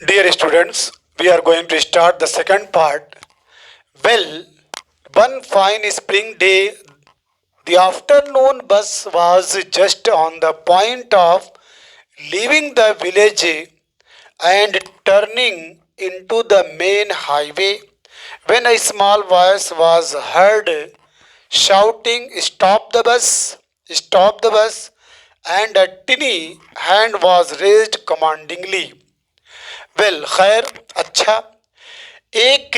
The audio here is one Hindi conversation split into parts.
Dear students, we are going to start the second part. Well, one fine spring day, the afternoon bus was just on the point of leaving the village and turning into the main highway when a small voice was heard shouting, "Stop the bus! Stop the bus!" and a tinny hand was raised commandingly. Well खैर अच्छा एक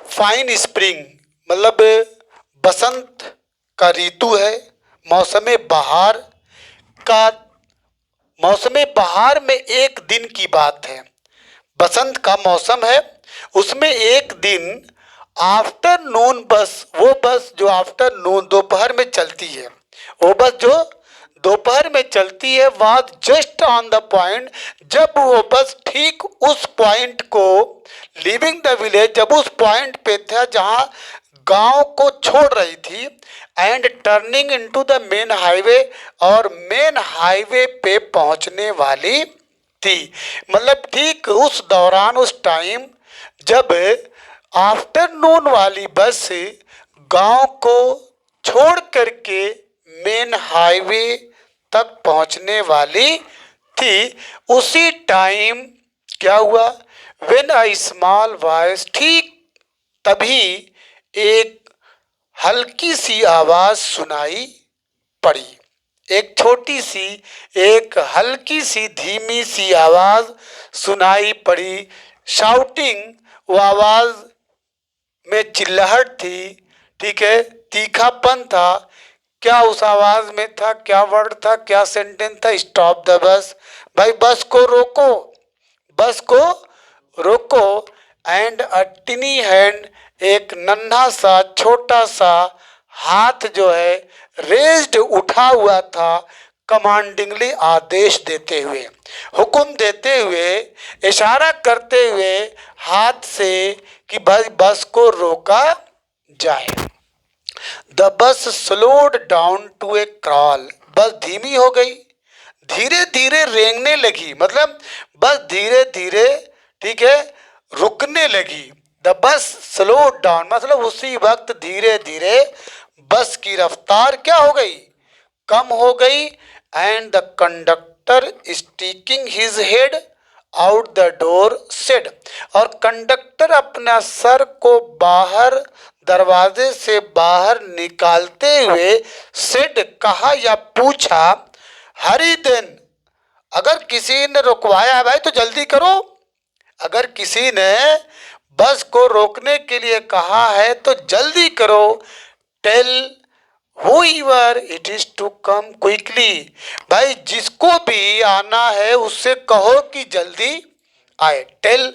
फाइन स्प्रिंग मतलब बसंत का ऋतु है। मौसम बहार का मौसम बहार में एक दिन की बात है। बसंत का मौसम है, उसमें एक दिन आफ्टरनून बस, वो बस जो आफ्टरनून दोपहर में चलती है, वो बस जो दोपहर में चलती है, was just on the point, जब वो बस ठीक उस पॉइंट को लिविंग द विलेज, जब उस पॉइंट पे था जहां गांव को छोड़ रही थी, and turning into the main highway, और मेन हाईवे पे पहुंचने वाली थी। मतलब ठीक उस दौरान, उस टाइम जब आफ्टरनून वाली बस गांव को छोड़ करके मेन हाईवे तक पहुंचने वाली थी, उसी टाइम क्या हुआ? व्हेन अ स्मॉल वॉइस, ठीक तभी एक हल्की सी आवाज सुनाई पड़ी। एक छोटी सी, एक हल्की सी, धीमी सी आवाज सुनाई पड़ी। शाउटिंग, वो आवाज में चिल्लाहट थी, ठीक है, तीखापन था। क्या उस आवाज में था? क्या वर्ड था? क्या सेंटेंस था? स्टॉप द बस, भाई बस को रोको, बस को रोको। एंड अ टिनी हैंड, एक नन्हा सा छोटा सा हाथ जो है रेज्ड, उठा हुआ था, कमांडिंगली, आदेश देते हुए, हुक्म देते हुए, इशारा करते हुए हाथ से कि भाई बस को रोका जाए। The bus slowed down to a crawl, बस धीमी हो गई, धीरे धीरे रेंगने लगी, मतलब बस धीरे धीरे, ठीक है, रुकने लगी। द बस स्लो डाउन मतलब उसी वक्त धीरे धीरे बस की रफ्तार क्या हो गई? कम हो गई। And the conductor sticking his head out the door said, और कंडक्टर अपना सर को बाहर, दरवाजे से बाहर निकालते हुए, सेड कहा या पूछा, हरी देन, अगर किसी ने रुकवाया है भाई तो जल्दी करो, अगर किसी ने बस को रोकने के लिए कहा है तो जल्दी करो। Tell whoever it is to come quickly, भाई जिसको भी आना है उससे कहो कि जल्दी आए। टेल,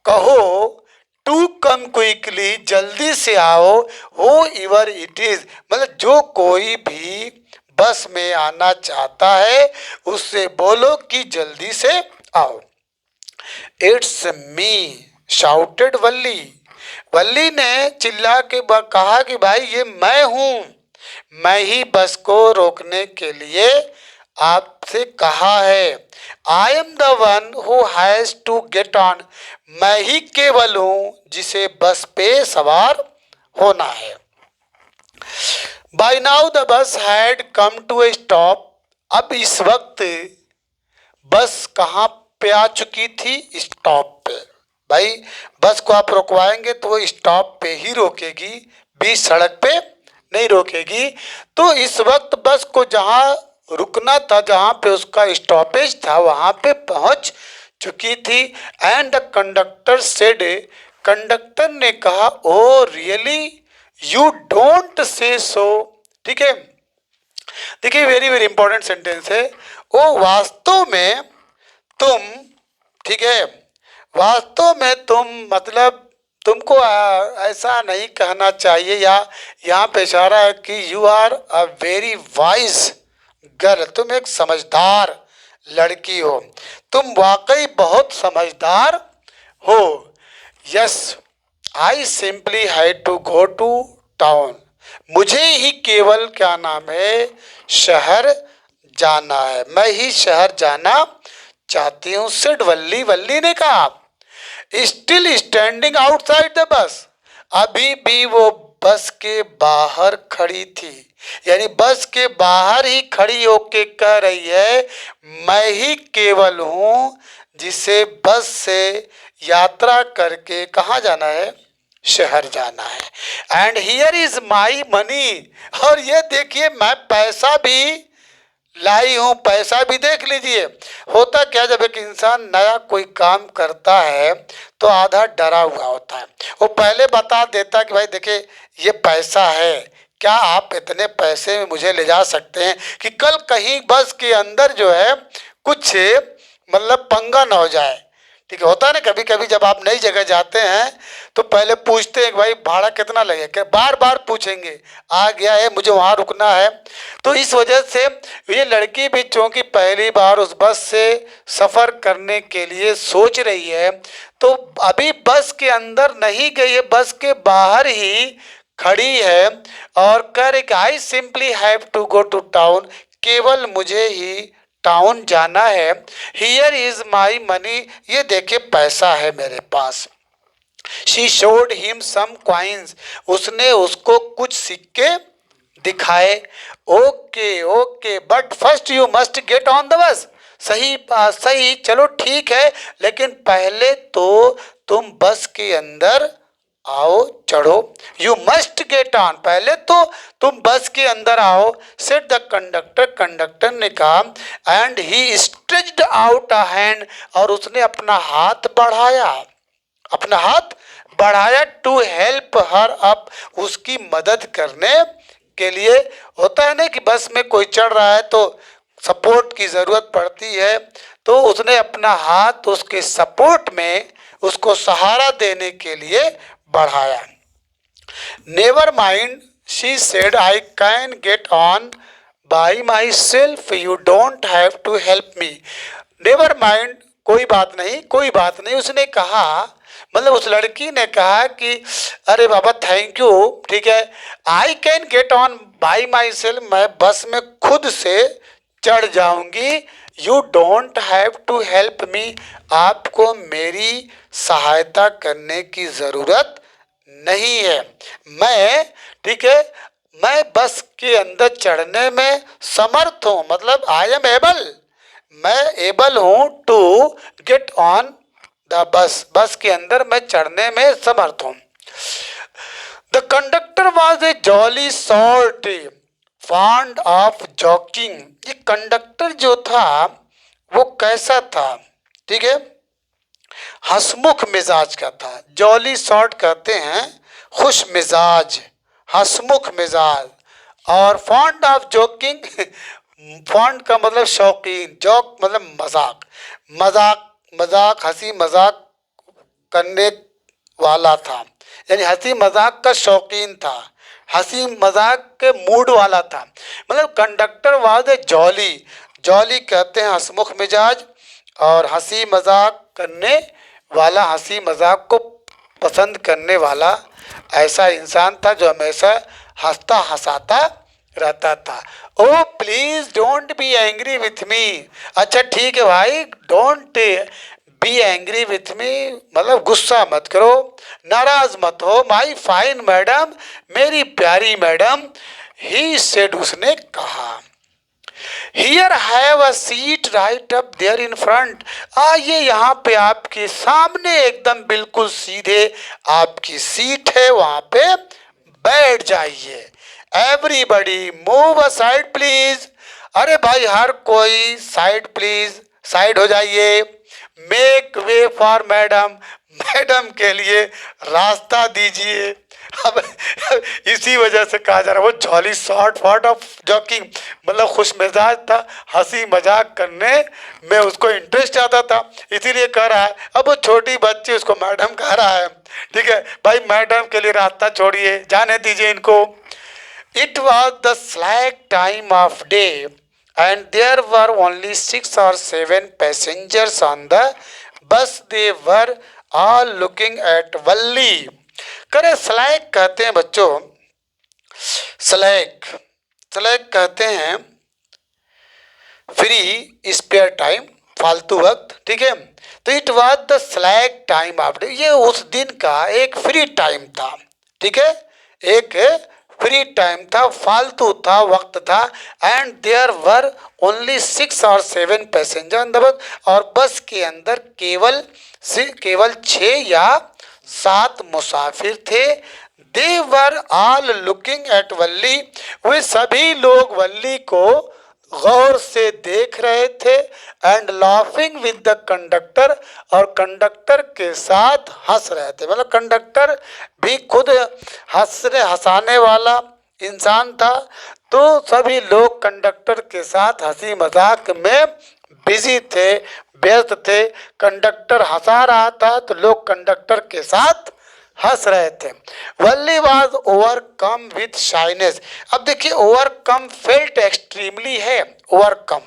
कहो, टू कम क्विकली, जल्दी से आओ। whoever it is मतलब जो कोई भी बस में आना चाहता है उससे बोलो कि जल्दी से आओ। इट्स मी शाउटेड वल्ली, वल्ली ने चिल्ला के कहा कि भाई ये मैं हूं, मैं ही बस को रोकने के लिए आपसे कहा है। I am the one who has to get on, मैं ही केवल हूं जिसे बस पे सवार होना है। By now the bus had come to a stop, अब इस वक्त बस कहाँ पे आ चुकी थी? स्टॉप पे। भाई बस को आप रुकवाएंगे तो वो स्टॉप पे ही रोकेगी, बीच सड़क पे नहीं रोकेगी। तो इस वक्त बस को जहाँ रुकना था, जहाँ पे उसका स्टॉपेज था, वहाँ पे पहुँच चुकी थी। And the conductor said, conductor ने कहा, oh really you don't say सो, ठीक है। देखिए वेरी वेरी इंपॉर्टेंट सेंटेंस है। ओ वास्तव में तुम, ठीक है, वास्तव में तुम, मतलब तुमको ऐसा नहीं कहना चाहिए, या यहाँ पे इशारा है कि you are a very wise girl, तुम एक समझदार लड़की हो, तुम वाकई बहुत समझदार हो। Yes I simply had to go to town, मुझे ही केवल क्या नाम है, शहर जाना है, मैं ही शहर जाना चाहती हूँ, सेड वल्ली, वल्ली ने कहा। Still standing outside the bus, अभी भी वो बस के बाहर खड़ी थी, यानी बस के बाहर ही खड़ी होके कह रही है, मैं ही केवल हूं जिसे बस से यात्रा करके कहाँ जाना है, शहर जाना है। And here is my money, और ये देखिए मैं पैसा भी लाई हूं, पैसा भी देख लीजिए। होता क्या, जब एक इंसान नया कोई काम करता है तो आधा डरा हुआ होता है, वो पहले बता देता है कि भाई देखिए ये पैसा है, क्या आप इतने पैसे में मुझे ले जा सकते हैं कि कल कहीं बस के अंदर जो है कुछ मतलब पंगा ना हो जाए। ठीक है, होता है ना कभी कभी जब आप नई जगह जाते हैं तो पहले पूछते हैं कि भाई भाड़ा कितना लगेगा, बार बार पूछेंगे, आ गया है मुझे वहाँ रुकना है। तो इस वजह से ये लड़की भी चूंकि पहली बार उस बस से सफ़र करने के लिए सोच रही है, तो अभी बस के अंदर नहीं गई है, बस के बाहर ही खड़ी है और कह रही कि I simply have to go to town, केवल मुझे ही टाउन जाना है। हियर इज माई मनी, ये देखिए पैसा है मेरे पास। She showed him some coins, उसने उसको कुछ सिक्के दिखाए। Okay okay but first you must get on the bus, सही सही, चलो ठीक है, लेकिन पहले तो तुम बस के अंदर आओ, चढ़ो। यू मस्ट गेट ऑन, पहले तो तुम बस के अंदर आओ। सेट द कंडक्टर, कंडक्टर ने कहा। And he stretched out a hand, और उसने अपना हाथ बढ़ाया, अपना हाथ बढ़ाया टू हेल्प हर अप, उसकी मदद करने के लिए। होता है ना कि बस में कोई चढ़ रहा है तो सपोर्ट की ज़रूरत पड़ती है, तो उसने अपना हाथ उसके सपोर्ट में, उसको सहारा देने के लिए बढ़ाया। Never mind, she said, I can get on by myself, you don't have to help me. Never mind, कोई बात नहीं, कोई बात नहीं, उसने कहा, मतलब उस लड़की ने कहा कि अरे बाबा थैंक यू, ठीक है, I can get on by myself, मैं बस में खुद से चढ़ जाऊंगी। You don't have to help me, आपको मेरी सहायता करने की ज़रूरत नहीं है। मैं, ठीक है, मैं बस के अंदर चढ़ने में समर्थ हूँ, मतलब आई एम एबल, मैं एबल हूँ to get on the bus, bus के अंदर मैं चढ़ने में समर्थ हूँ। The conductor was a jolly sort fond of joking, ये कंडक्टर जो था वो कैसा था, ठीक है, हंसमुख मिजाज का था। जॉली सॉर्ट कहते हैं खुश मिजाज, हंसमुख मिजाज। और फॉन्ड ऑफ जोकिंग, फॉन्ड का मतलब शौकीन, जोक मतलब मजाक, मजाक मजाक हंसी मजाक करने वाला था, यानी हंसी मजाक का शौकीन था, हंसी मजाक के मूड वाला था। मतलब conductor was a jolly, jolly कहते हैं हंसमुख मिजाज, और हंसी मजाक करने वाला, हंसी मजाक को पसंद करने वाला ऐसा इंसान था जो हमेशा हंसता हंसाता रहता था। Oh please don't be angry with me, अच्छा ठीक है भाई, don't be angry with me, मतलब गुस्सा मत करो, नाराज मत हो, माई फाइन मैडम, मेरी प्यारी मैडम, ही सेड, उसने कहा। Here have a seat right up there in front, आइए यहाँ पे आपके सामने एकदम बिल्कुल सीधे आपकी सीट है, वहां पे बैठ जाइए। एवरीबडी मूव असाइड प्लीज, अरे भाई हर कोई साइड प्लीज, साइड हो जाइए। Make way for madam, madam के लिए रास्ता दीजिए। अब इसी वजह से कहा जा रहा है वो jolly sort fond of joking, मतलब खुश मिजाज था, हंसी मजाक करने में उसको इंटरेस्ट आता था, इसीलिए कह रहा है। अब वो छोटी बच्ची उसको मैडम कह रहा है, ठीक है भाई, मैडम के लिए रास्ता छोड़िए, जाने दीजिए इनको। It was the slack time of day and there were only 6 or 7 passengers on the bus, they were all looking at Valli। करे स्लैक कहते हैं बच्चों, स्लैक, स्लैक कहते हैं फ्री स्पेयर टाइम, फालतू वक्त, ठीक है। तो it was the slack time of day, ये उस दिन का एक फ्री टाइम था, ठीक है, एक फ्री टाइम था, फालतू था, वक्त था। एंड देयर वर ओनली 6 और 7 पैसेंजर इन द बस, और बस के अंदर केवल 6 या 7 मुसाफिर थे। दे वर ऑल लुकिंग एट वल्ली, वे सभी लोग वल्ली को गौर से देख रहे थे। And laughing with the conductor, और कंडक्टर के साथ हंस रहे थे, मतलब कंडक्टर भी खुद हंसाने वाला इंसान था। तो सभी लोग कंडक्टर के साथ हंसी मजाक में बिजी थे, व्यस्त थे। कंडक्टर हंसा रहा था तो लोग कंडक्टर के साथ हंस रहे थे। वल्ली वॉज ओवरकम विथ शाइनेस। अब देखिए, ओवरकम फेल्ट एक्सट्रीमली है। ओवरकम,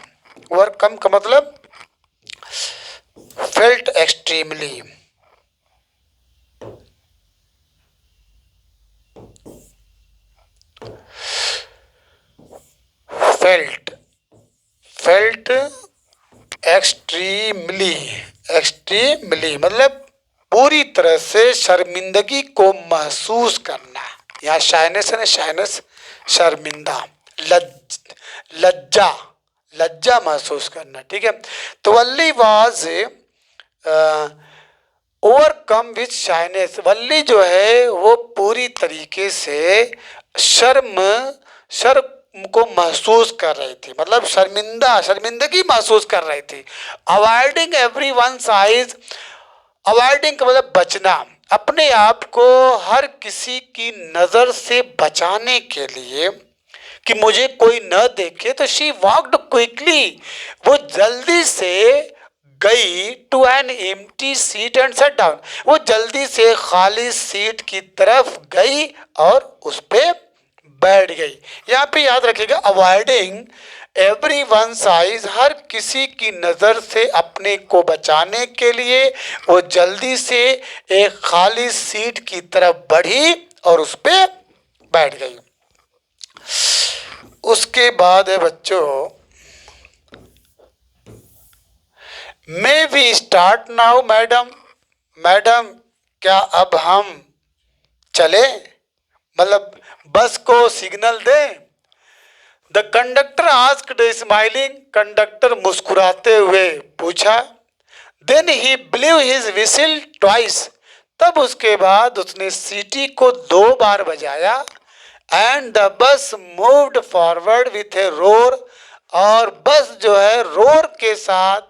ओवरकम का मतलब felt extremely, felt felt extremely, extremely मतलब पूरी तरह से शर्मिंदगी को महसूस करना। यहाँ शाइनेस है ना, शाइनेस शर्मिंदा, लज्जा, लज्जा महसूस करना, ठीक है। तो वल्ली वाज ओवरकम विथ शाइनेस, वल्ली जो है वो पूरी तरीके से शर्म को महसूस कर रही थी, मतलब शर्मिंदगी महसूस कर रही थी। Avoiding every once eyes, avoiding का मतलब बचना, अपने आप को हर किसी की नजर से बचाने के लिए कि मुझे कोई न देखे, तो शी वॉक्ड क्विकली, वो जल्दी से गई to an empty seat and sat down, वो जल्दी से खाली सीट की तरफ गई और उस पे बैठ गई। यहाँ पे याद रखिएगा, अवॉइडिंग एवरी वन साइज, हर किसी की नजर से अपने को बचाने के लिए वो जल्दी से एक खाली सीट की तरफ बढ़ी और उस पे बैठ गई। उसके बाद है बच्चों, may we start now madam, madam क्या अब हम चले, मतलब बस को सिग्नल दें। द कंडक्टर आस्क्ड स्माइलिंग, कंडक्टर मुस्कुराते हुए पूछा। Then he blew his whistle twice, तब उसके बाद उसने सीटी को 2 बार बजाया। And the bus moved forward with a roar, और बस जो है रोर के साथ,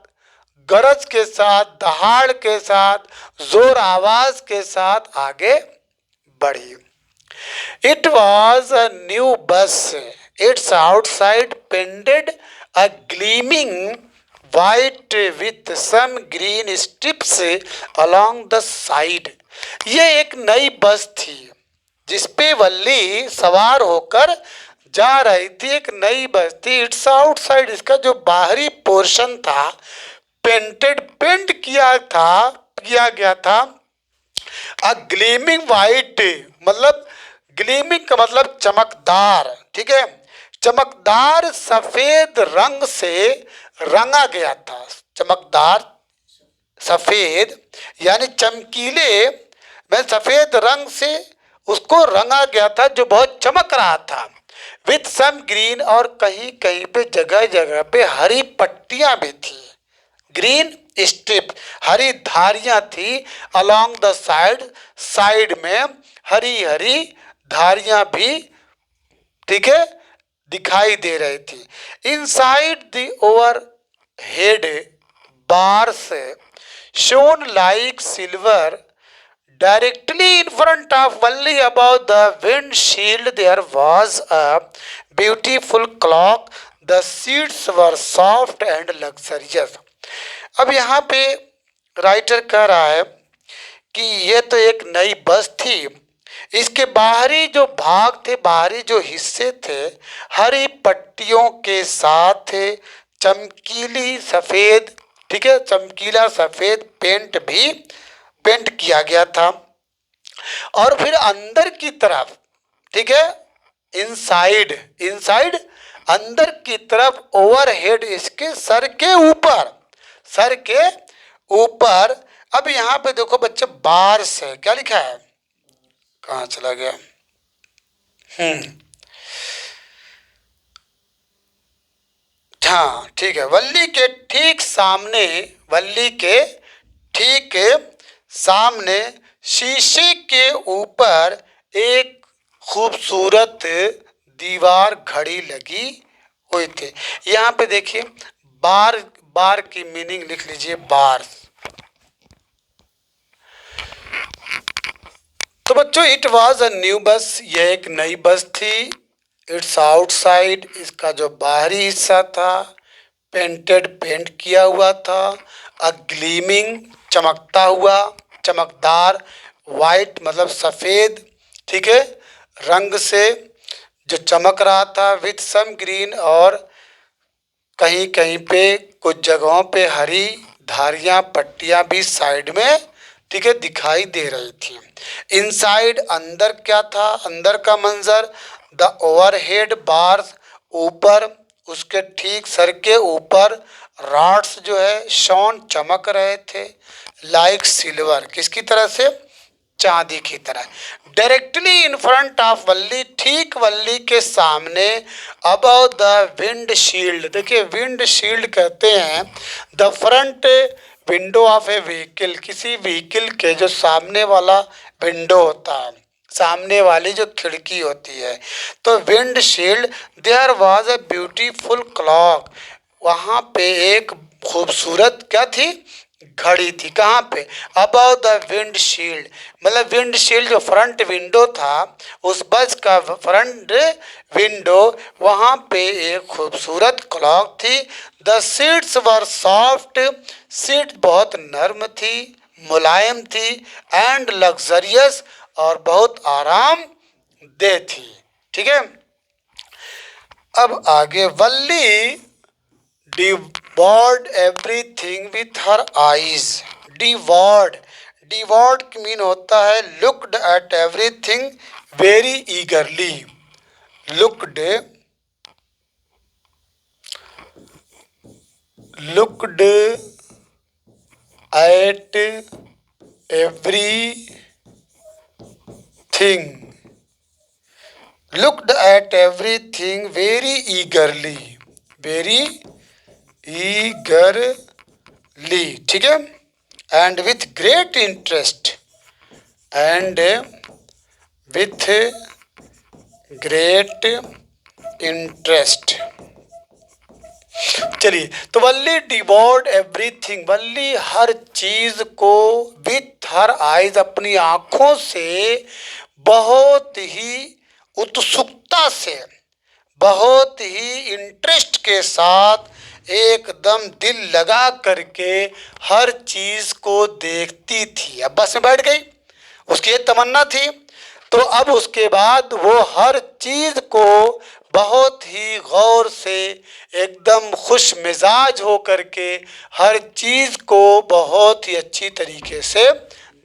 गरज के साथ, दहाड़ के साथ, जोर आवाज के साथ आगे बढ़ी। It was a new bus, its outside painted a gleaming white with some green stripes along the side. ये एक नई बस थी जिसपे वल्ली सवार होकर जा रही थी, एक नई बस थी। इट्स आउटसाइड, इसका जो बाहरी पोर्शन था पेंट किया गया था। अ ग्लीमिंग वाइट, मतलब ग्लीमिंग का मतलब चमकदार, ठीक है, चमकदार सफेद रंग से रंगा गया था। चमकदार सफेद यानी चमकीले में सफेद रंग से उसको रंगा गया था, जो बहुत चमक रहा था। विथ सम ग्रीन, और कहीं कहीं पे जगह जगह पे हरी पट्टियां भी थी, ग्रीन स्ट्रिप, हरी धारियां थी। अलोंग द साइड, साइड में हरी हरी धारियां भी, ठीक है, दिखाई दे रही थी। Inside the over head bars shown like silver, directly in front of Valli above the windshield there was a beautiful clock. The seats were soft and luxurious. अब यहाँ पे राइटर कह रहा है कि ये तो एक नई बस थी, इसके बाहरी जो भाग थे, बाहरी जो हिस्से थे, हरी पट्टियों के साथ चमकीली सफेद, ठीक है, चमकीला सफेद पेंट किया गया था। और फिर अंदर की तरफ, ठीक है, इनसाइड अंदर की तरफ, ओवरहेड, इसके सर के ऊपर, सर के ऊपर। अब यहाँ पे देखो बच्चे बार्स है, क्या लिखा है, कहाँ चला गया, हाँ ठीक है, वल्ली के ठीक सामने, वल्ली के ठीक सामने शीशे के ऊपर एक खूबसूरत दीवार घड़ी लगी हुई थी। यहाँ पे देखिए बार, बार की मीनिंग लिख लीजिए, बार। तो बच्चों इट वॉज अ न्यू बस, यह एक नई बस थी। इट्स आउटसाइड, इसका जो बाहरी हिस्सा था, पेंटेड, पेंट किया हुआ था, अ ग्लीमिंग, चमकता हुआ, चमकदार, वाइट मतलब सफ़ेद, ठीक है, रंग से जो चमक रहा था, विथ सम ग्रीन, और कहीं कहीं पे कुछ जगहों पे हरी धारियां, पट्टियां भी साइड में, ठीक है, दिखाई दे रही थी। इनसाइड, अंदर क्या था, अंदर का मंजर, द ओवरहेड बार्स, ऊपर उसके ठीक सर के ऊपर रॉड्स जो है शॉन, चमक रहे थे, लाइक सिल्वर, किसकी तरह से, चांदी की तरह। डायरेक्टली इन फ्रंट ऑफ वल्ली, ठीक वल्ली के सामने, अबव द विंड शील्ड, देखिए विंड शील्ड कहते हैं the front window of A vehicle, किसी व्हीकल के जो सामने वाला विंडो होता है, सामने वाली जो खिड़की होती है, तो windshield, there was a beautiful clock, वहाँ पे एक खूबसूरत क्या थी, घड़ी थी, कहाँ पे, अबव द विंड शील्ड, मतलब विंड शील्ड जो फ्रंट विंडो था, उस बस का फ्रंट विंडो, वहाँ पे एक खूबसूरत क्लॉक थी। The seats were soft, seat बहुत नर्म थी, मुलायम थी, एंड लग्जरियस, और बहुत आराम दे थी, ठीक है। अब आगे, वल्ली devoured everything with her eyes, devoured, devoured mean होता है looked at everything very eagerly, looked, looked at everything, looked at everything very eagerly, very eagerly, ठीक है, and with great interest, and with great interest। चलिए, तो वल्ली डिवोर्ड एवरीथिंग, वल्ली हर चीज को, विथ हर आइज, अपनी आंखों से, बहुत ही उत्सुकता से, बहुत ही इंटरेस्ट के साथ, एकदम दिल लगा करके हर चीज को देखती थी। अब बस में बैठ गई, उसकी एक तमन्ना थी, तो अब उसके बाद वो हर चीज को बहुत ही गौर से, एकदम खुश मिजाज हो करके हर चीज को बहुत ही अच्छी तरीके से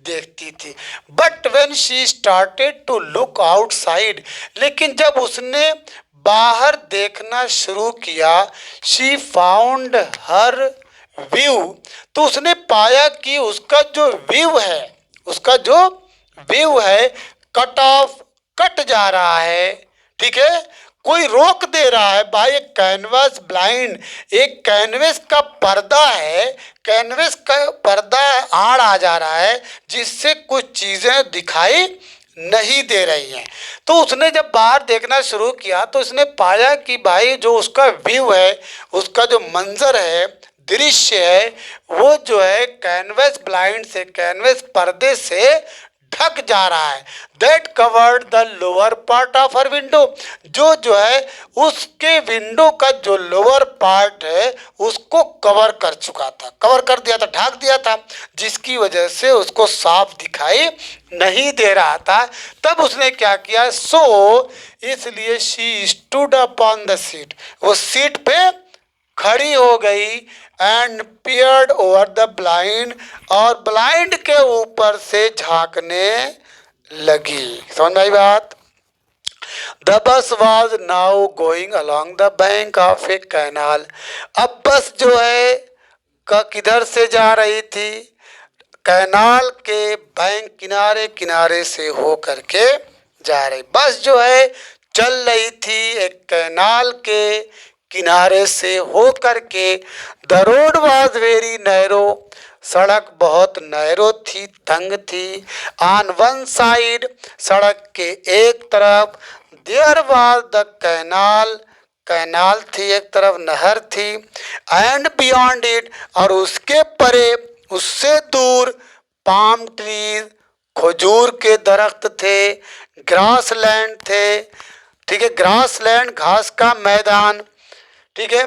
देखती थी। But when she started to look outside, लेकिन जब उसने बाहर देखना शुरू किया, शी फाउंड हर व्यू, तो उसने पाया कि उसका जो व्यू है, उसका जो व्यू है, कट ऑफ, कट जा रहा है, ठीक है, कोई रोक दे रहा है बाय ए कैनवास ब्लाइंड, एक कैनवस का पर्दा है, कैनवस का पर्दा आड़ आ जा रहा है, जिससे कुछ चीजें दिखाई नहीं दे रही हैं। तो उसने जब बाहर देखना शुरू किया, तो उसने पाया कि भाई जो उसका व्यू है, उसका जो मंजर है, दृश्य है, वो जो है कैनवस ब्लाइंड से, कैनवस पर्दे से ढक जा रहा है। That covered the lower part of her window, जो है उसके विंडो का जो लोअर पार्ट है उसको कवर कर चुका था, कवर कर दिया था, ढक दिया था, जिसकी वजह से उसको साफ दिखाई नहीं दे रहा था। तब उसने क्या किया, सो इसलिए she stood upon the seat, वो सीट पे खड़ी हो गई, and peered over the blind, और ब्लाइंड के ऊपर से झांकने लगी। समझ में आई बात। The bus was now going along the bank of A canal, अब बस जो है किधर से जा रही थी? कैनाल के बैंक किनारे किनारे से हो करके जा रही। बस जो है चल रही थी एक कैनाल के किनारे से हो करके। The road was very narrow, सड़क बहुत नैरो थी, तंग थी। ऑन वन साइड, सड़क के एक तरफ, there was the canal, canal थी, एक तरफ नहर थी। एंड बियॉन्ड इट, और उसके परे, उससे दूर, पाम ट्रीज, खजूर के दरख्त थे। ग्रास लैंड थे, ठीक है, ग्रास लैंड, घास का मैदान, ठीक है।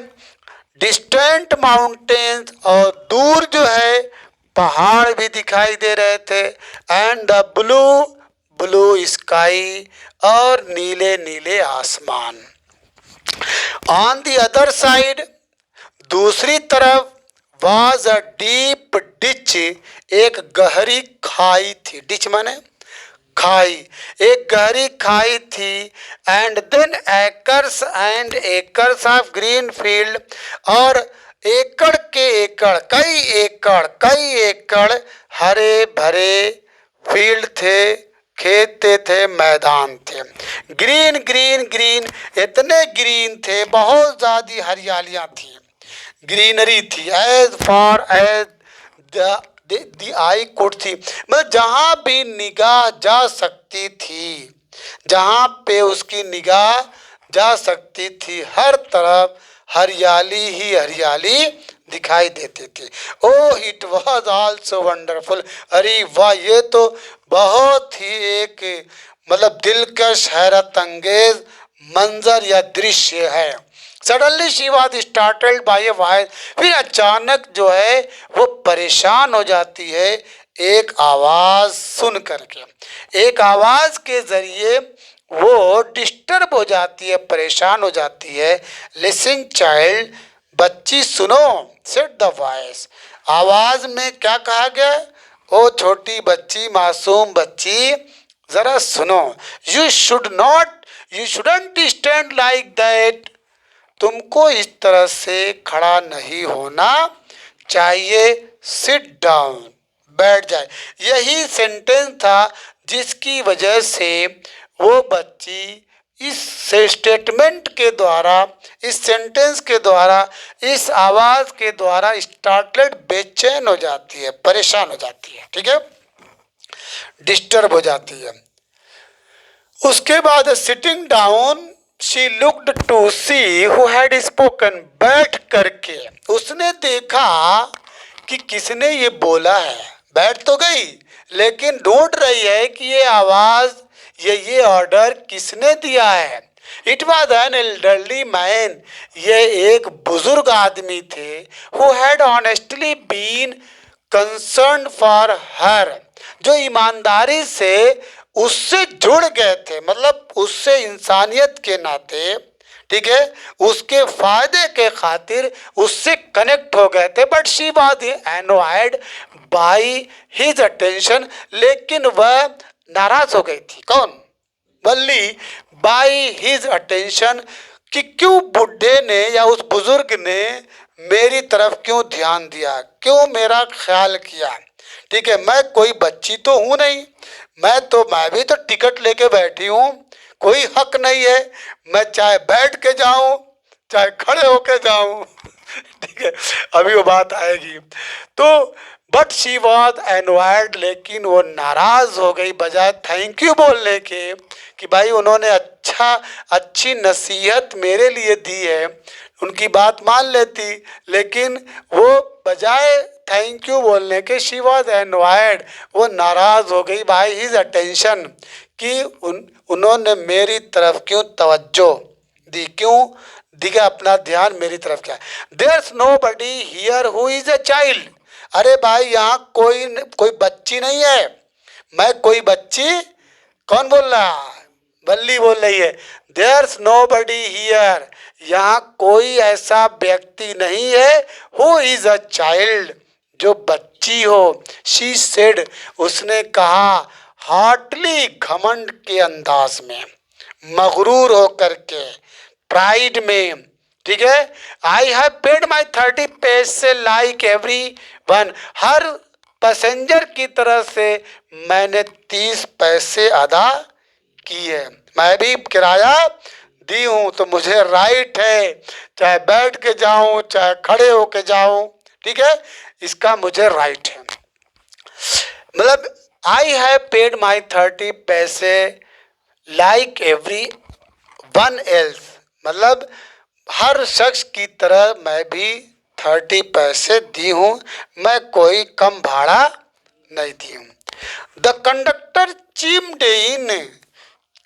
डिस्टेंट माउंटेन्स, और दूर जो है पहाड़ भी दिखाई दे रहे थे। And the blue blue sky, और नीले नीले आसमान। ऑन द अदर साइड, दूसरी तरफ, वाज अ डीप डिच, एक गहरी खाई थी। डिच माने खाई, एक गहरी खाई थी। And then acres and acres of green field, और एकड़ के एकड़, कई एकड़ हरे भरे फील्ड थे, खेत थे, मैदान थे। ग्रीन ग्रीन ग्रीन, इतने ग्रीन थे, बहुत ज्यादा हरियालियां थी, ग्रीनरी थी। As far as the eye could see, मतलब जहां भी निगाह जा सकती थी, जहां पे उसकी निगाह जा सकती थी, हर तरफ हरियाली ही हरियाली दिखाई देती थी। ओ इट वॉज ऑल्सो वंडरफुल, अरे वाह, ये तो बहुत ही एक मतलब दिलकश हैरत अंगेज मंजर या दृश्य है। Suddenly she was startled by a voice, फिर अचानक जो है वो परेशान हो जाती है एक आवाज सुन करके। एक आवाज के जरिए वो डिस्टर्ब हो जाती है, परेशान हो जाती है। लिसन चाइल्ड, बच्ची सुनो, सेड द वॉइस, आवाज में क्या कहा गया? ओ छोटी बच्ची, मासूम बच्ची, जरा सुनो। You should not, you shouldn't stand like that, तुमको इस तरह से खड़ा नहीं होना चाहिए। सिट डाउन, बैठ जाए। यही सेंटेंस था जिसकी वजह से वो बच्ची इस स्टेटमेंट के द्वारा, इस सेंटेंस के द्वारा, इस आवाज के द्वारा स्टार्टलेड, बेचैन हो जाती है, परेशान हो जाती है, ठीक है, डिस्टर्ब हो जाती है। उसके बाद sitting down, she looked to see who had spoken, बैठ करके उसने देखा कि किसने ये बोला है। बैठ तो गई लेकिन ढूंढ रही है कि ये आवाज, ये ऑर्डर किसने दिया है। It was an elderly man, ये एक बुजुर्ग आदमी थे। Who had honestly been concern for her, जो ईमानदारी से उससे जुड़ गए थे, मतलब उससे इंसानियत के नाते, ठीक है, उसके फायदे के खातिर उससे कनेक्ट हो गए थे। But she was annoyed by his attention, लेकिन वह नाराज हो गई थी। कौन? बल्ली। बाई हिज अटेंशन, कि क्यों बुढ़े ने या उस बुजुर्ग ने मेरी तरफ क्यों ध्यान दिया, क्यों मेरा ख्याल किया। ठीक है, मैं कोई बच्ची तो हूं नहीं, मैं भी तो टिकट लेके बैठी हूं, कोई हक नहीं है मैं चाहे बैठ के जाऊं चाहे खड़े होके जाऊं। ठीक है, अभी वो बात आएगी। तो बट शी वॉज एनवायर्ड, लेकिन वो नाराज हो गई बजाय थैंक यू बोलने के कि भाई उन्होंने अच्छी नसीहत मेरे लिए दी है, उनकी बात मान लेती, लेकिन वो बजाय थैंक यू बोलने के शी वॉज एनवायर्ड, वो नाराज हो गई बाय हिज अटेंशन, कि उन्होंने मेरी तरफ क्यों तवज्जो दी, क्यों दिया अपना ध्यान मेरी तरफ। क्या? There's nobody here who is a child, अरे भाई यहाँ कोई बच्ची नहीं है, मैं कोई बच्ची, कौन बोल रहा? बल्ली बोल रही है। देयर्स नोबडी हियर, यहाँ कोई ऐसा व्यक्ति नहीं है, हु इज अ चाइल्ड, जो बच्ची हो। शी सेड, उसने कहा, हार्टली, घमंड के अंदाज में, मगरूर होकर के, प्राइड में, ठीक है, आई हैव पेड माई 30 पैसे लाइक एवरी वन, हर पैसेंजर की तरफ से मैंने 30 पैसे अदा किए, मैं भी किराया दी हूं, तो मुझे राइट है, चाहे बैठ के जाऊं चाहे खड़े होके जाऊं, ठीक है, इसका मुझे राइट है। मतलब आई हैव पेड माई 30 पैसे लाइक एवरी वन एल्स, मतलब हर शख्स की तरह मैं भी 30 पैसे दी हूं, मैं कोई कम भाड़ा नहीं दी हूं। द कंडक्टर चिम्ड इन,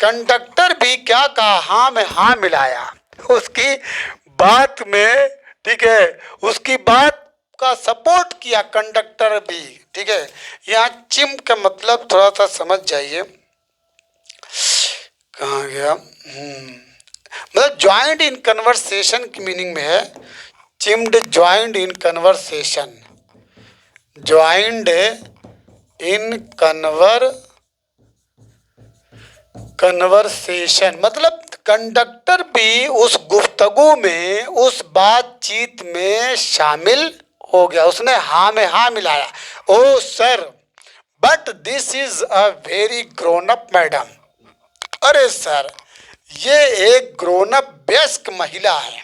कंडक्टर भी क्या कहा, हाँ में हाँ मिलाया उसकी बात में, ठीक है, उसकी बात का सपोर्ट किया कंडक्टर भी, ठीक है। यहाँ चिम का मतलब थोड़ा सा समझ जाइए, कहाँ गया, मतलब ज्वाइंट इन कन्वर्सेशन की मीनिंग में है, chimed joined in conversation, joined in conversation मतलब कंडक्टर भी उस गुफ्तगू में, उस बातचीत में शामिल हो गया, उसने हाँ में हाँ मिलाया। Oh sir, but this is a very grown up madam, अरे सर ये एक ग्रोन अप वयस्क महिला है,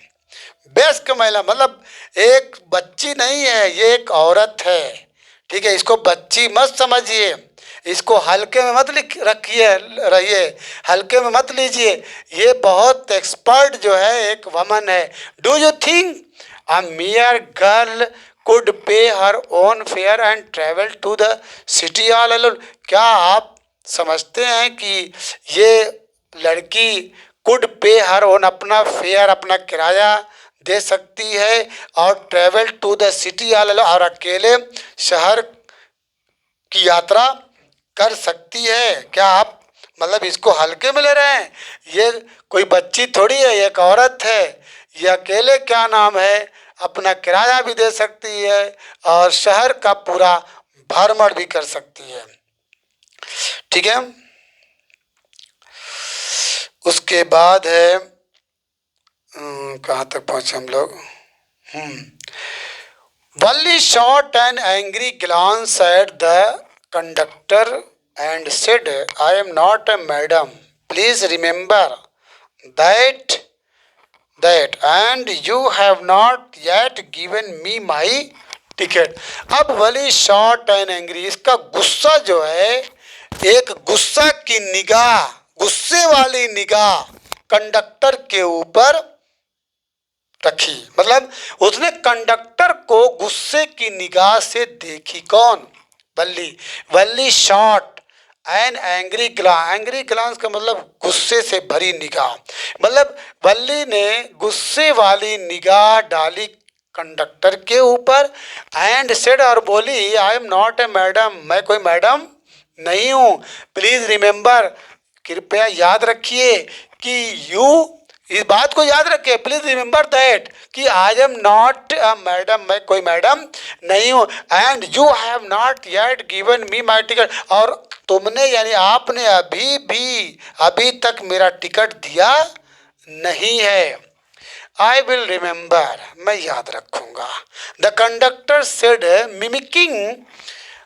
वयस्क महिला मतलब एक बच्ची नहीं है, ये एक औरत है, ठीक है, इसको बच्ची मत समझिए, इसको हल्के में मत रखिए, रहिए हल्के में मत लीजिए, ये बहुत एक्सपर्ट जो है एक वमन है। Do you think a mere girl could pay her own fare and travel to the city all alone, क्या आप समझते हैं कि ये लड़की could pay her own, अपना फेयर अपना किराया दे सकती है और travel to the city all alone, और अकेले शहर की यात्रा कर सकती है? क्या आप मतलब इसको हल्के में ले रहे हैं? ये कोई बच्ची थोड़ी है, एक औरत है, ये अकेले क्या नाम है अपना किराया भी दे सकती है और शहर का पूरा भ्रमण भी कर सकती है, ठीक है। उसके बाद है कहाँ तक पहुंचे हम लोग, Valli shot an angry glance at the conductor and said, I am not a madam. Please remember that and you have not yet given me my ticket. अब वली शॉट एंड एंग्री, इसका गुस्सा जो है, एक गुस्सा की निगाह, गुस्से वाली निगाह कंडक्टर के ऊपर रखी, मतलब उसने कंडक्टर को गुस्से की निगाह से देखी। कौन? Valli. Valli shot an angry glance, angry glance का मतलब गुस्से से भरी निगाह, मतलब वल्ली ने गुस्से वाली निगाह डाली कंडक्टर के ऊपर एंड सेड, और बोली, आई एम नॉट ए मैडम, मैं कोई मैडम नहीं हूँ। प्लीज रिमेंबर, कृपया याद रखिए कि यू, इस बात को याद रखिए, प्लीज रिमेंबर दैट कि आई एम नॉट अ मैडम, मैं कोई मैडम नहीं हूँ, and you have not yet given me my ticket, और तुमने यानी आपने अभी तक मेरा टिकट दिया नहीं है। आई विल रिमेंबर, मैं याद रखूंगा। The conductor said mimicking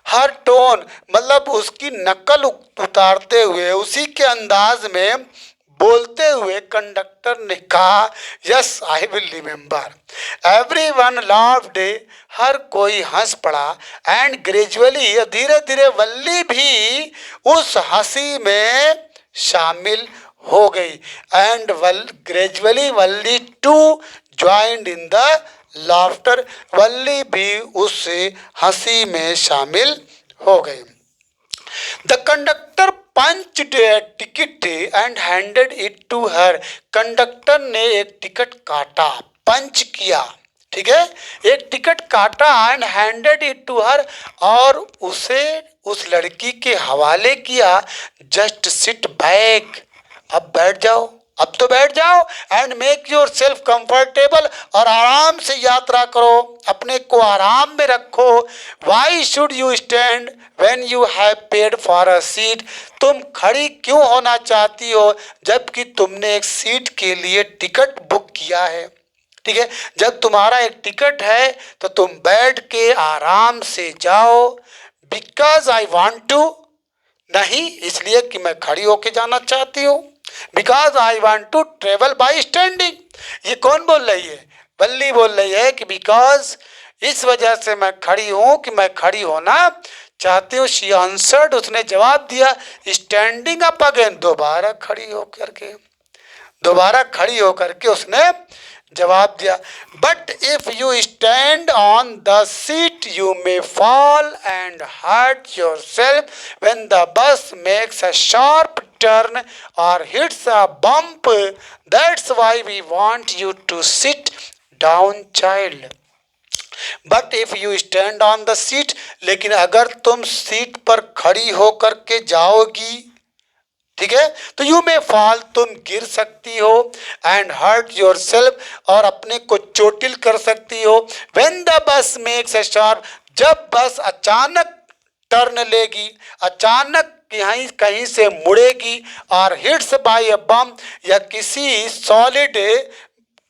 her tone, मतलब उसकी नकल उतारते हुए, उसी के अंदाज में बोलते हुए कंडक्टर ने कहा, yes I will remember. Everyone laughed, हर कोई हंस पड़ा, एंड ग्रेजुअली, धीरे धीरे वल्ली भी उस हंसी में शामिल हो गई, and gradually Valli too joined in the laughter, Valli भी उस हंसी में शामिल हो गई। The conductor punched a ticket and handed it to her, conductor ने एक टिकट काटा, पंच किया, ठीक है, एक टिकट काटा and handed it to her, और उसे उस लड़की के हवाले किया। जस्ट सिट बैक, अब बैठ जाओ, अब तो बैठ जाओ, and make your self comfortable, और आराम से यात्रा करो, अपने को आराम में रखो। Why should you stand when you have paid for a seat, तुम खड़ी क्यों होना चाहती हो जबकि तुमने एक सीट के लिए टिकट बुक किया है? ठीक है, जब तुम्हारा एक टिकट है तो तुम बैठ के आराम से जाओ, बिकॉज आई वॉन्ट टू, नहीं इसलिए कि मैं खड़ी होके जाना चाहती हूँ, because I want to travel by standing. ये कौन बोल रही है? वल्ली बोल रही है कि बिकॉज इस वजह से मैं खड़ी हूँ कि मैं खड़ी होना चाहती हूँ। शी आंसर्ड, उसने जवाब दिया, स्टैंडिंग अप अगेन, दोबारा खड़ी होकर के उसने जवाब दिया। But if you stand on the seat you may fall and hurt yourself when the bus makes a sharp turn or hits a bump, that's why we want you to sit down child. But if you stand on the seat, लेकिन अगर तुम सीट पर खड़ी होकर के जाओगी, ठीक है, तो यू में फॉल, तुम गिर सकती हो, एंड हर्ट योर सेल्फ, और अपने को चोटिल कर सकती हो। When the bus makes a sharp, जब बस अचानक टर्न लेगी, अचानक कहीं कहीं से मुड़ेगी, और हिट्स बाय अ बम, या किसी सॉलिड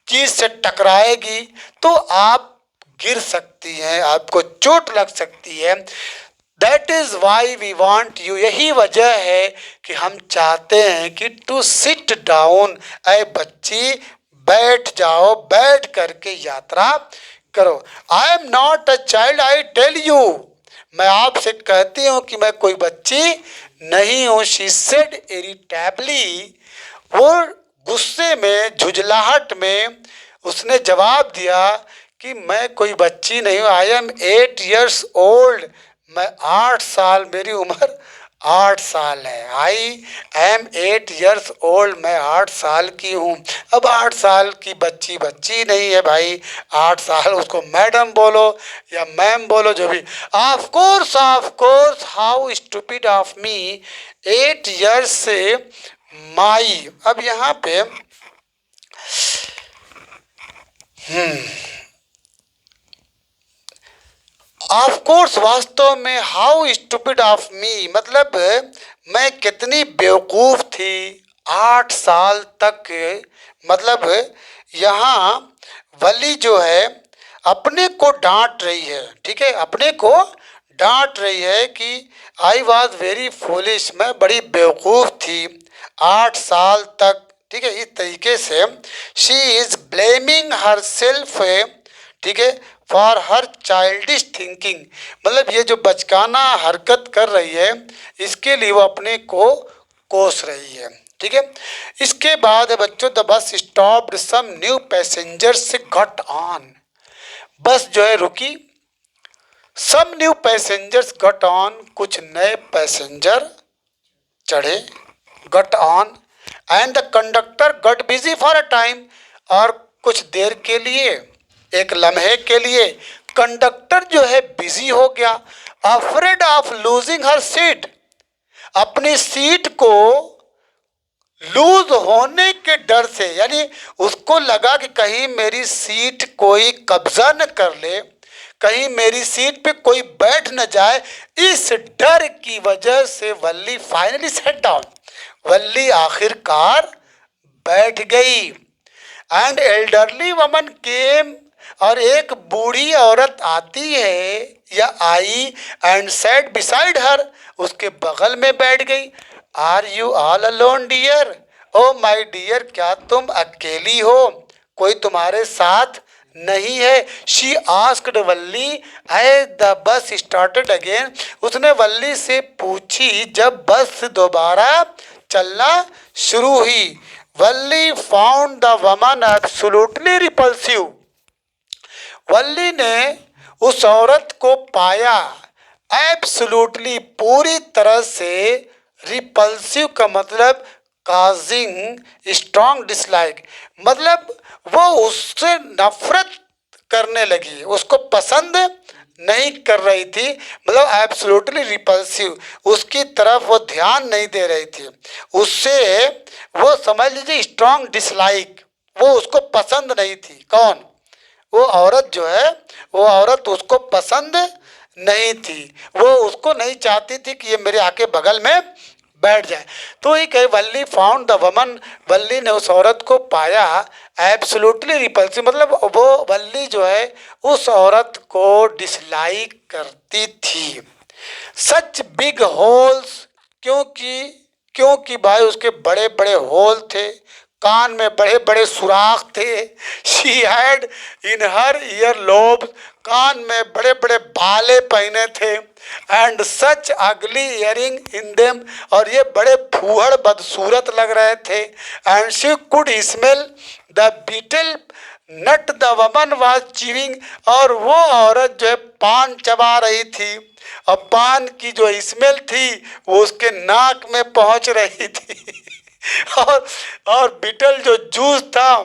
चीज से टकराएगी, तो आप गिर सकती हैं, आपको चोट लग सकती है। That is why we want you, यही वजह है कि हम चाहते हैं कि टू सिट डाउन, ऐ बच्ची बैठ जाओ, बैठ करके यात्रा करो। I am not a child I tell you, मैं आपसे कहती हूँ कि मैं कोई बच्ची नहीं हूँ। शी सेड इरिटेबली, वो गुस्से में, झुंझलाहट में उसने जवाब दिया कि मैं कोई बच्ची नहीं हूँ। आई एम 8 years old, मैं 8 साल, मेरी उम्र 8 साल है। आई एम 8 years old, मैं 8 साल की हूँ। अब 8 साल की बच्ची बच्ची नहीं है भाई, 8 साल, उसको मैडम बोलो या मैम बोलो, जो भी। Of course how stupid of me, 8 years से माई। अब यहाँ पे ऑफ कोर्स, वास्तव में, हाउ स्टूपिड ऑफ मी मतलब मैं कितनी बेवकूफ़ थी 8 साल तक। मतलब यहाँ वली जो है अपने को डांट रही है, ठीक है, अपने को डांट रही है कि आई वॉज वेरी फूलिश, मैं बड़ी बेवकूफ़ थी 8 साल तक, ठीक है। इस तरीके से she is blaming her self, ठीक है, फॉर हर चाइल्डिश थिंकिंग, मतलब ये जो बचकाना हरकत कर रही है, इसके लिए वो अपने को कोस रही है, ठीक है। इसके बाद बच्चों, the bus stopped, some new passengers got on, bus जो है रुकी, some new passengers got on, कुछ नए पैसेंजर चढ़े, got on, and the conductor got busy for a time, और कुछ देर के लिए, एक लम्हे के लिए कंडक्टर जो है बिजी हो गया। Afraid of losing her seat, अपनी सीट को लूज होने के डर से, यानी उसको लगा कि कहीं मेरी सीट कोई कब्जा न कर ले, कहीं मेरी सीट पे कोई बैठ न जाए, इस डर की वजह से वल्ली फाइनली सेट डाउन, वल्ली आखिरकार बैठ गई। एंड एल्डरली वमन केम, और एक बूढ़ी औरत आती है या आई, एंड सेट बिसाइड हर, उसके बगल में बैठ गई। Are you all alone dear, oh my dear, क्या तुम अकेली हो, कोई तुम्हारे साथ नहीं है। She asked Valli as the bus started again, उसने वल्ली से पूछी जब बस दोबारा चलना शुरू हुई। वल्ली फाउंड द वमन एब्सोल्युटली रिपल्सिव, वल्ली ने उस औरत को पाया एब्सोल्युटली, पूरी तरह से, रिपल्सिव का मतलब काजिंग स्ट्रॉन्ग डिसलाइक, मतलब वो उससे नफरत करने लगी, उसको पसंद नहीं कर रही थी, मतलब एब्सोल्युटली रिपल्सिव, उसकी तरफ वो ध्यान नहीं दे रही थी, उससे वो समझ लीजिए स्ट्रॉन्ग डिसलाइक, वो उसको पसंद नहीं थी। कौन? वो औरत जो है, वो औरत उसको पसंद नहीं थी, वो उसको नहीं चाहती थी कि ये मेरे आके बगल में बैठ जाए। तो ही कहे वल्ली फाउंड द वमन, वल्ली ने उस औरत को पाया एब्सोल्युटली रिपल्सिव, मतलब वो वल्ली जो है उस औरत को डिसलाइक करती थी। सच बिग होल्स, क्योंकि क्योंकि भाई उसके बड़े बड़े होल थे, कान में बड़े बड़े सुराख थे। She had in her earlobe, कान में बड़े बड़े बाले पहने थे। एंड सच अगली इयरिंग इन देम, और ये बड़े फूहड़ बदसूरत लग रहे थे। And she could smell the beetle not the वमन वाज चीविंग, और वो औरत जो है पान चबा रही थी, और पान की जो स्मेल थी वो उसके नाक में पहुंच रही थी। और बीटल जो जूस था,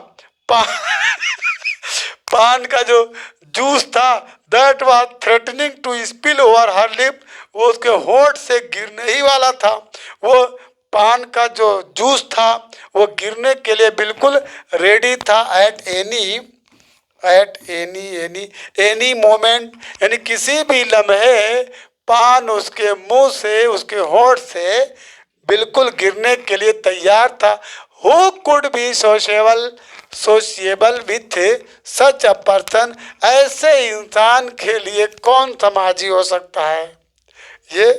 पान का जो जूस था, that was threatening to spill over her lip, वो उसके होठ से गिरने ही वाला था। वो पान का जो जूस था वो गिरने के लिए बिल्कुल रेडी था। एट एनी मोमेंट, यानी किसी भी लम्हे पान उसके मुंह से, उसके होठ से बिल्कुल गिरने के लिए तैयार था। Who could be sociable with such a person, ऐसे इंसान के लिए कौन समाजी हो सकता है? ये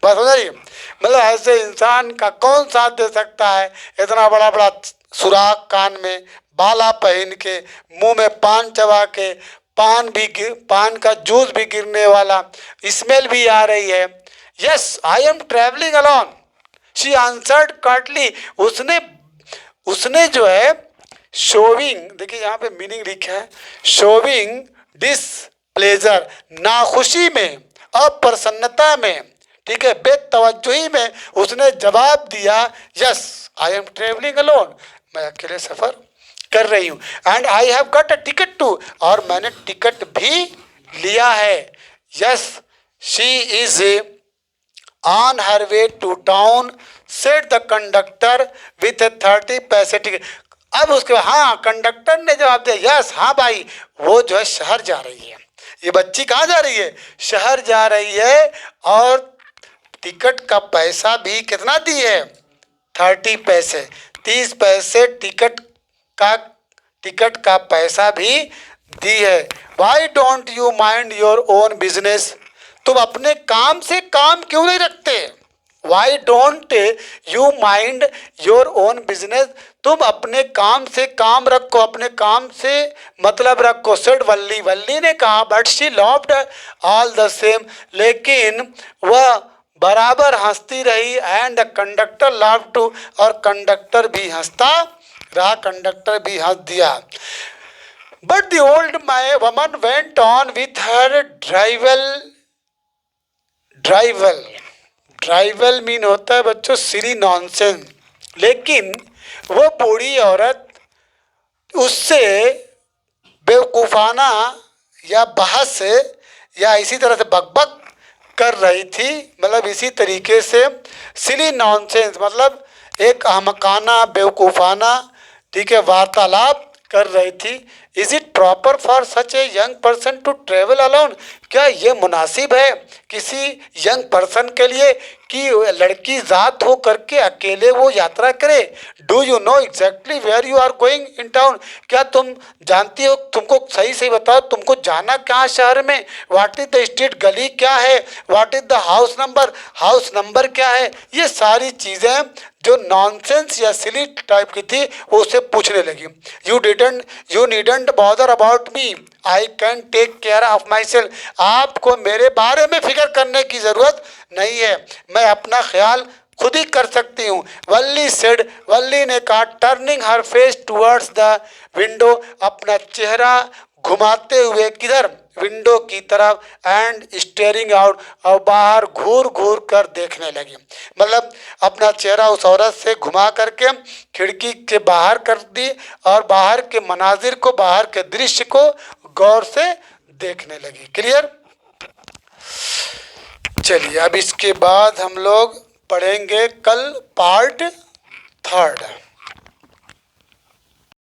बात हो जाइए, मतलब ऐसे इंसान का कौन साथ दे सकता है? इतना बड़ा बड़ा सुराख कान में, बाला पहन के, मुंह में पान चबा के, पान का जूस भी गिरने वाला, स्मेल भी आ रही है। Yes I am travelling alone, she answered Curtly. उसने जो है शोविंग, देखिए यहाँ पे मीनिंग लिखा है, शोविंग डिसप्लेजर, नाखुशी में, अप्रसन्नता में, ठीक है, बेतवज्जुही में उसने जवाब दिया, yes I am travelling alone, मैं अकेले सफर कर रही हूँ। And I have got a ticket too, और मैंने टिकट भी लिया है। Yes she is on her way to town, said the conductor with a 30 पैसे टिकट। अब उसके हाँ, कंडक्टर ने जवाब दिया, यस हाँ भाई, वो जो है शहर जा रही है। ये बच्ची कहाँ जा रही है? शहर जा रही है, और टिकट का पैसा भी कितना दी है? 30 पैसे, 30 पैसे टिकट का पैसा भी दी है। Why don't you mind your own business, तुम अपने काम से काम क्यों नहीं रखते? Why don't you mind your own business, तुम अपने काम से काम रखो, अपने काम से मतलब रखो। सेड वल्ली, वल्ली ने कहा, but she laughed all the same, लेकिन वह बराबर हंसती रही। And the conductor laugh too, और कंडक्टर भी हंसता रहा, कंडक्टर भी हंस दिया। But the old woman went on with her drivel mean होता है बच्चों सिली नॉनसेंस, लेकिन वो बूढ़ी औरत उससे बेवकूफ़ाना या बहस या इसी तरह से बकबक कर रही थी, मतलब इसी तरीके से सिली नॉनसेंस मतलब एक अहमकाना बेवकूफ़ाना, ठीक है, वार्तालाप कर रही थी। Is it proper for such a young person to travel alone, क्या ये मुनासिब है किसी यंग पर्सन के लिए कि लड़की ज़ात हो करके अकेले वो यात्रा करे? Do you know exactly where you are going in town, क्या तुम जानती हो, तुमको सही सही बताओ तुमको जाना कहाँ शहर में? व्हाट इज द स्ट्रीट, गली क्या है? What is the house number क्या है? ये सारी चीज़ें जो नॉनसेंस या सिली टाइप की थी वो उससे पूछने लगी। You needn't bother about me, I can take care of myself, आपको मेरे बारे में फिक्र करने की ज़रूरत नहीं है, मैं अपना ख्याल खुद ही कर सकती हूँ। वल्ली सेड, वल्ली ने कहा, turning her face towards the window, अपना चेहरा घुमाते हुए किधर? विंडो की तरफ। एंड स्टेयरिंग आउट, और बाहर घूर घूर कर देखने लगी, मतलब अपना चेहरा उस औरत से घुमा करके खिड़की के बाहर कर दी, और बाहर के मनाजिर को, बाहर के दृश्य को गौर से देखने लगी। क्लियर? चलिए अब इसके बाद हम लोग पढ़ेंगे कल पार्ट 3।